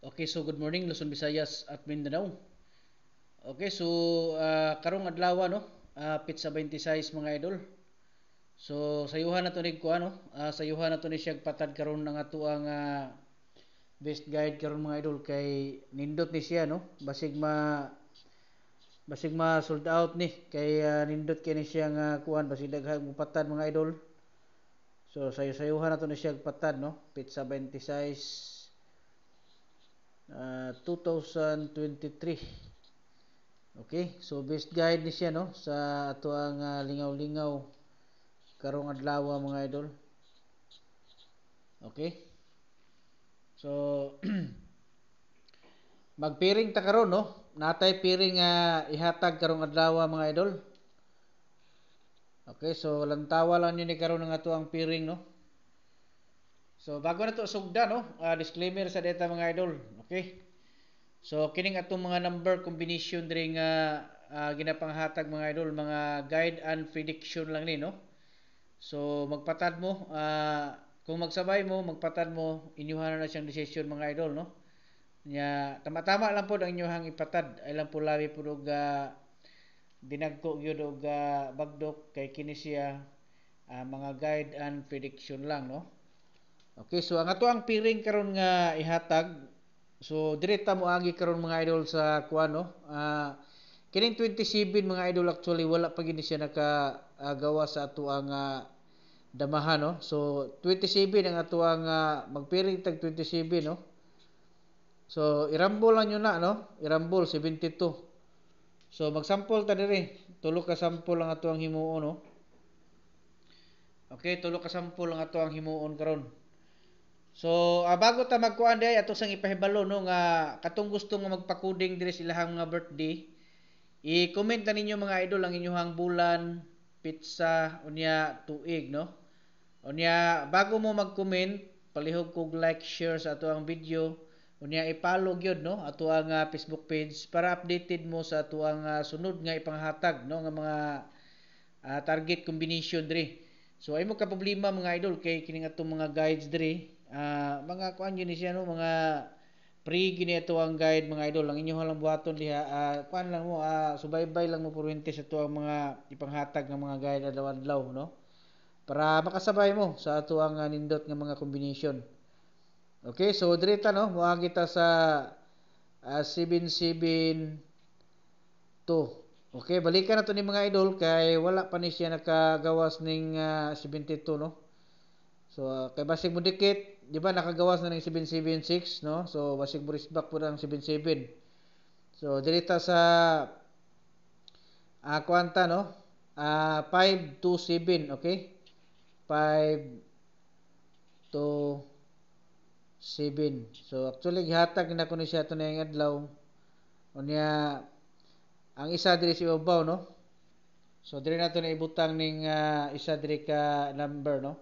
Okay, so good morning Luzon, Visayas at Mindanao. Okay, so karong adlaw no, pizza 26 mga idol. So sayuhan na to ni ko ano, sayuhan na to ni siya patad karon ng ato ang best guide karon mga idol kay nindot ni siya no. Basig ma sold out ni kay nindot kay ni siya nga kuan basig daghang patad mga idol. So sayuhan na to ni siya patad no, pizza 26 2023. Okay, so best guide ni siya no sa ato ang lingaw-lingaw karong adlaw mga idol. Okay? So magpiring ta karon no. Natay piring ihatag karong adlaw mga idol. Okay, so lantawa lang yun ni karon ng ato ang piring no. So bago na to sugda no, disclaimer sa data mga idol. Okay? So kining atong mga number combination diri nga ginapanghatag mga idol, mga guide and prediction lang ni no. So magpatad mo kung magsabay mo, magpatad mo, inyuhan na siyang decision mga idol no. Nya tama-tama lang po ang inyuhang ipatad. Ay lang po labi po og dinagko gyud og bagdok kay kini siya mga guide and prediction lang no. Okay, so ang ato ang piring karon nga ihatag. So direta mo agi karon mga idol sa kuan no. Kining 27 mga idol actually wala pa gid siya nakagawa sa ato ang damahan no. So 27 ang ato ang magpiring tag 27 no. So irambol lang yun na no. Irambol 72. So magsample ta diri. Tulo ka sample ang ato ang himuon no. Okay, tulo ka sample ang ato ang himuon karon. So bago ta magkuan day ato sang ipahibalo no nga katong gusto nga magpa-coding diri sa ilahang mga birthday, i-comment na ninyo mga idol ang inyong bulan, pizza, unya tuig no. Unya bago mo mag-comment, palihog kog like, share sa ato ang video. Unya i-follow gyud no ato ang Facebook page para updated mo sa ato ang sunod nga ipanghatag no nga mga target combination diri. So ay mo ka problema mga idol kay kining atong mga guides diri, mga kuan yun siya no, mga free gini ato ang guide mga idol. Ang inyo lang buhaton diha kuan lang mo subaybay lang mo purwente sa ato ang mga ipanghatag nga mga guide adlaw-adlaw no. Para makasabay mo sa ato ang nindot nga mga combination. Okay, so direta no, moagi ta sa 772. Okay, balikan na to ni mga idol kay wala pa ni siya nakagawas ning 72 no. So kay basig mo dikit, di ba nakagawas na ning 776 no. So basig mo back po ng 77. So direta sa kuanta no. 527, okay? 527. So actually gihatag na ko ni siya to ning adlaw. Unya ang isa diri sa ibabaw no. So diri nato na ibutang ning isa diri ka number no.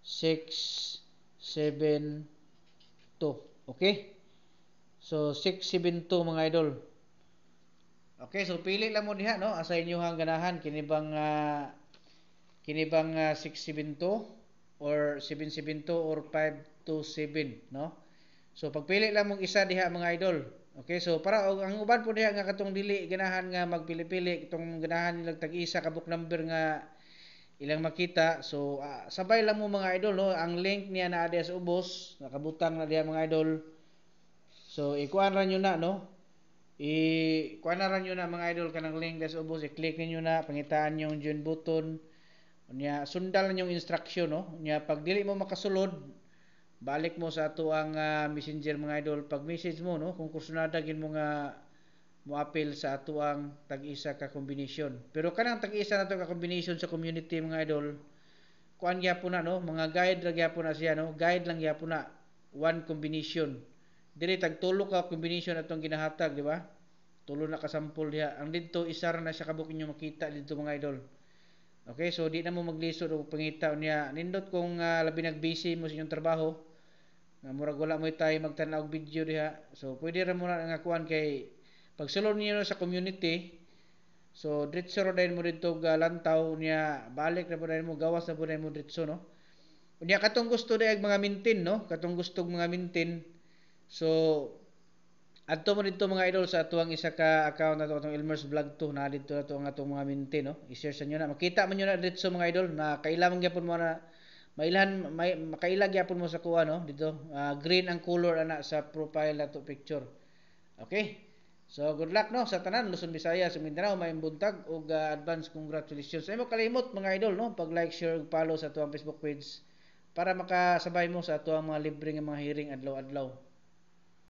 672. Okay? So 672 mga idol. Okay, so pili lang mo diha no asa inyohang ganahan kini bang 672 or 772 or 527 no. So pagpili lang mong isa diha mga idol. Okay, so para ang uban po diha nga katong dili ganahan nga magpili-pili, itong ganahan nilang tag-isa ka book number nga ilang makita. So sabay lang mo mga idol no, ang link niya naa diha sa ubos, nakabutang na diha mga idol. So ikuan ra nyo na no. Ikuan na ra nyo na mga idol kanang link diha sa ubos, i-click ninyo na, pangitaan yung join button. Unya sundal na yung instruction no. Unya pag dili mo makasulod, balik mo sa ato ang messenger mga idol. Pag message mo no, kung kursunada gin mo nga mo-appeal sa ato ang tag-isa ka combination. Pero kanang tag-isa na to ka combination sa community mga idol, kuan gyapon na no, mga guide ra gyapon na siya no, guide lang gyapon na, one combination. Dili tag tulo ka combination atong ginahatag, di ba? Tulo na ka sample diha. Ang didto isa ra na siya kabuk inyo makita didto mga idol. Okay, so di na mo maglisod og pangita niya. Nindot kung labi nag-busy mo sa inyong trabaho, nga murag wala mo tayo magtan-aw og video diha. So pwede ra mo na nga kuan kay pag sulod niyo sa community, so diretso ra dayon mo didto lantaw niya, balik na po dayon mo, gawas na po dayon mo diretso no. Unya katong gusto dayon mga maintain no, katong gusto mga maintain. So adto mo dito mga idol sa atuang isa ka account nato atong Elmer's Vlog 2 na dito na to ang atong mga minti no. I-share sa inyo na. Makita man nyo na dito sa mga idol na kailangan gyapon mo na makailag gyapon mo sa kuha no dito. Green ang color ana sa profile nato picture. Okay? So good luck no sa tanan Luzon, Visayas, sa Mindanao, maayong buntag ug advance congratulations. Sa imo kalimot mga idol no pag like, share ug follow sa atuang Facebook page para makasabay mo sa atuang mga libre nga mga hearing adlaw-adlaw.